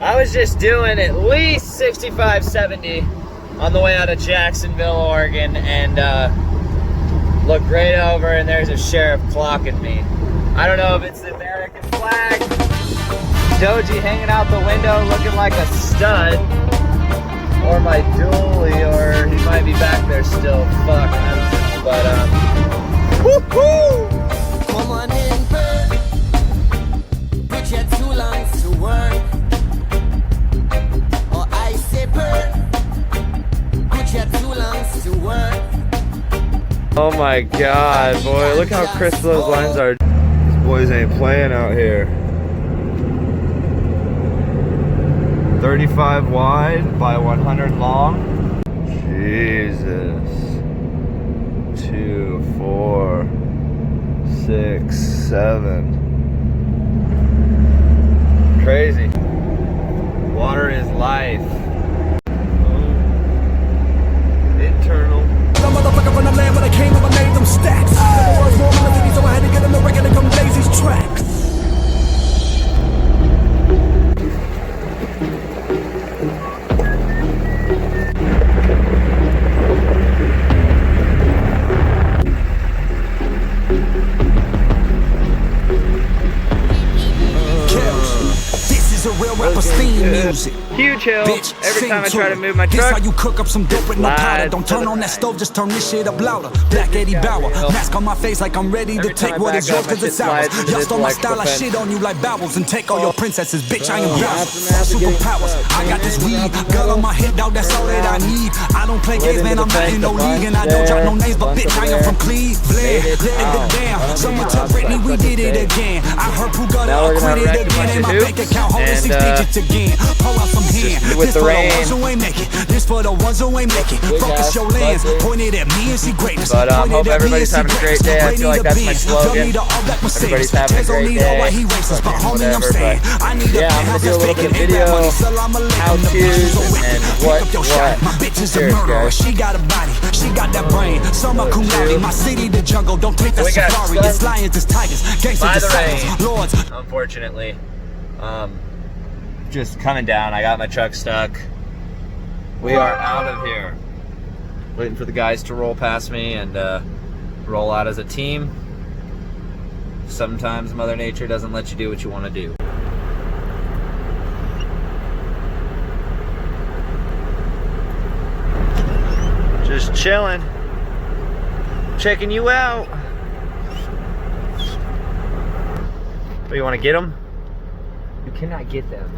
I was just doing at least 65, 70 on the way out of Jacksonville, Oregon, and looked right over and there's a sheriff clocking me. I don't know if it's the American flag, Doji hanging out the window looking like a stud, or my dually, or he might be back there still. Fuck, I don't know. But woo-hoo! Come on in, bird. Put your two lungs to work. Or I say bird. Put your two lungs to work. Oh my god, boy, look how crisp those lines are. These boys ain't playing out here. 35 wide by 100 long. Jesus. 2, 4, 6, 7. Crazy. Water is life. Internal. The motherfucker from the land where they came and I made them stacks. The world's more than so I had to get on the record and come blaze these tracks. Rapper's theme music. Huge hill. Bitch, every time I try to move my this truck. How you cook up some dope with no powder. Don't turn on that stove, just turn this shit up louder. Black Eddie Bauer, mask on my face like I'm ready to take what is yours cause it's ours. Y'all stole my style, I shit on you like bowels and take all your princesses. Bitch, I am Bowser. Superpowers, I got this weed. Girl on my head, dog, that's all that I need. I don't play games, man, I'm not in no league. And I don't drop no names, but bitch, I am from Cleveland. Let it down. Someone tell Britney we did it again. I heard Pooh got quit it again. And my bank account holding 6 digits again. Pull out some hand. With the rain. This for the ones who ain't make it. Focus your lens. Pointed at me and see greatness. But hope everybody's having a great day. I feel like that's my slogan. Everybody's having a great day. Whatever, but yeah, I'm gonna do a little bit of video, how-tos, and what. My bitch is a Cheers, murderer. guys. She got a body. She got that brain. Summa cum laude. My city, the jungle. Don't take that We got safari. It's lions, it's tigers. Gangsters, by the disciples, rain. lords. Unfortunately, just coming down. I got my truck stuck. We are out of here. Waiting for the guys to roll past me and roll out as a team. Sometimes Mother Nature doesn't let you do what you want to do. Just chilling. Checking you out. What, you want to get them? You cannot get them.